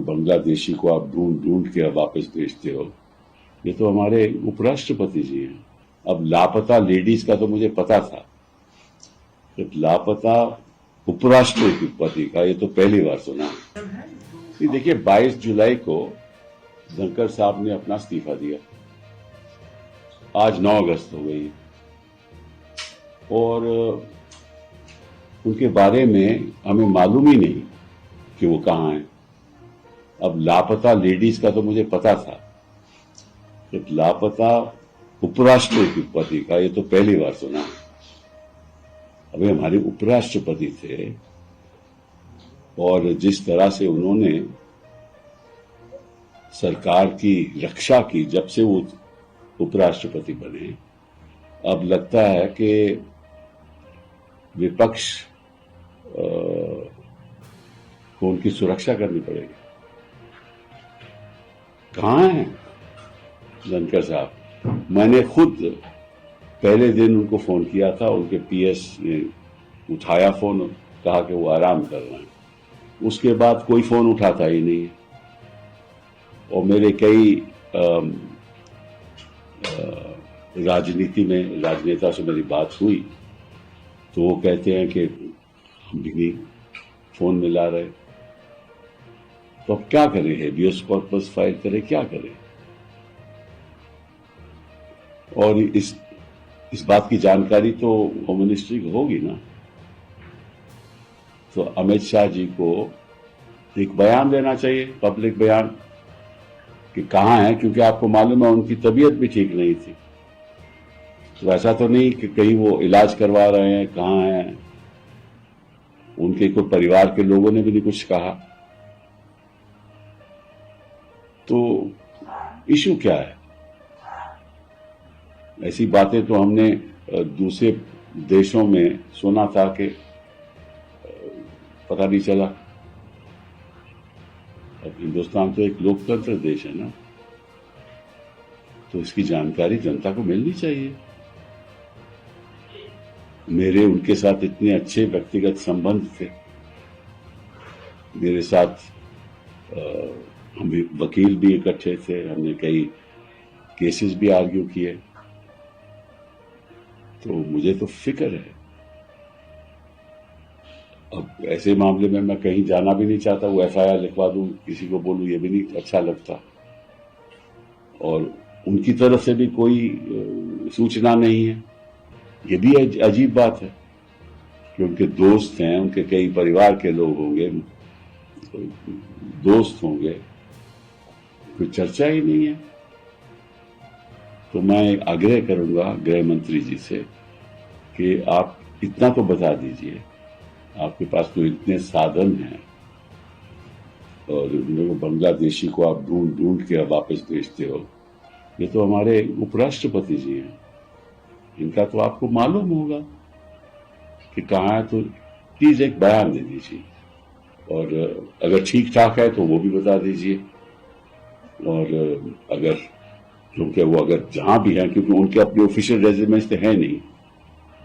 बांग्लादेशी को आप ढूंढ ढूंढ के वापस भेजते हो, ये तो हमारे उपराष्ट्रपति जी हैं। अब लापता लेडीज का तो मुझे पता था, तो लापता उपराष्ट्रपति का ये तो पहली बार सुना। देखिए 22 जुलाई को धनखड़ साहब ने अपना इस्तीफा दिया, आज 9 अगस्त हो गई और उनके बारे में हमें मालूम ही नहीं कि वो कहाँ हैं। अब लापता लेडीज का तो मुझे पता था, तो लापता उपराष्ट्रपति का ये तो पहली बार सुना। अभी हमारे उपराष्ट्रपति थे और जिस तरह से उन्होंने सरकार की रक्षा की जब से वो उपराष्ट्रपति बने, अब लगता है कि विपक्ष को उनकी सुरक्षा करनी पड़ेगी। कहाँ हैं धनखड़ साहब? मैंने खुद पहले दिन उनको फोन किया था, उनके पीएस ने उठाया फोन, कहा कि वो आराम कर रहे हैं। उसके बाद कोई फोन उठाता ही नहीं है और मेरे कई राजनीति में राजनेता से मेरी बात हुई तो वो कहते हैं कि हम भी नहीं फोन मिला रहे। तो अब क्या करें? हेबियस कॉर्पस फाइल करें, क्या करें? और इस बात की जानकारी तो होम मिनिस्ट्री को होगी ना। तो अमित शाह जी को एक बयान देना चाहिए, पब्लिक बयान, कि कहाँ है, क्योंकि आपको मालूम है उनकी तबीयत भी ठीक नहीं थी। तो ऐसा तो नहीं कि कहीं वो इलाज करवा रहे हैं, कहाँ हैं? उनके कोई परिवार के लोगों ने भी नहीं कुछ कहा। तो इशू क्या है? ऐसी बातें तो हमने दूसरे देशों में सुना था कि पता नहीं चला। अब हिंदुस्तान तो एक लोकतंत्र देश है ना, तो इसकी जानकारी जनता को मिलनी चाहिए। मेरे उनके साथ इतने अच्छे व्यक्तिगत संबंध थे, मेरे साथ हम भी वकील भी इकट्ठे थे, हमने कई केसेस भी आर्ग्यू किए। तो मुझे तो फिक्र है। अब ऐसे मामले में मैं कहीं जाना भी नहीं चाहता, वो एफआईआर लिखवा दूं, किसी को बोलूं, ये भी नहीं अच्छा लगता। और उनकी तरफ से भी कोई सूचना नहीं है, ये भी अजीब बात है कि उनके दोस्त हैं, उनके कई परिवार के लोग होंगे, दोस्त होंगे, कोई चर्चा ही नहीं है। तो मैं आग्रह करूंगा गृह मंत्री जी से कि आप इतना तो बता दीजिए, आपके पास तो इतने साधन हैं और बांग्लादेशी को आप ढूंढ ढूंढ के वापस भेजते हो, ये तो हमारे उपराष्ट्रपति जी हैं, इनका तो आपको मालूम होगा कि कहाँ है। तो प्लीज एक बयान दे दीजिए और अगर ठीक ठाक है तो वो भी बता दीजिए। और अगर, क्योंकि वो अगर जहां भी हैं, क्योंकि उनके अपने ऑफिशियल रेजिडेंस तो है नहीं,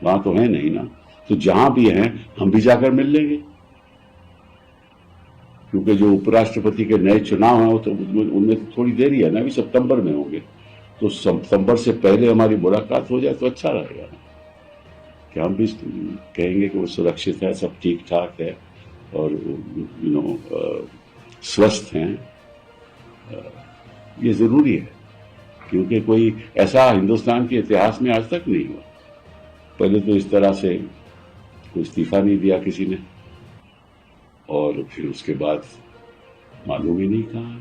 वहां तो है नहीं ना, तो जहां भी हैं हम भी जाकर मिल लेंगे। क्योंकि जो उपराष्ट्रपति के नए चुनाव हैं वो तो उनमें तो थोड़ी देरी है ना, अभी सितंबर में होंगे, तो सितंबर से पहले हमारी मुलाकात हो जाए तो अच्छा रहेगा ना, कि हम भी कहेंगे कि वो सुरक्षित है, सब ठीक ठाक है और स्वस्थ हैं। ये जरूरी है, क्योंकि कोई ऐसा हिंदुस्तान के इतिहास में आज तक नहीं हुआ। पहले तो इस तरह से कोई इस्तीफा नहीं दिया किसी ने, और फिर उसके बाद मालूम ही नहीं कहा।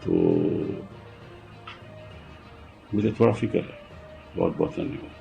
तो मुझे थोड़ा फिक्र है। बहुत बहुत धन्यवाद।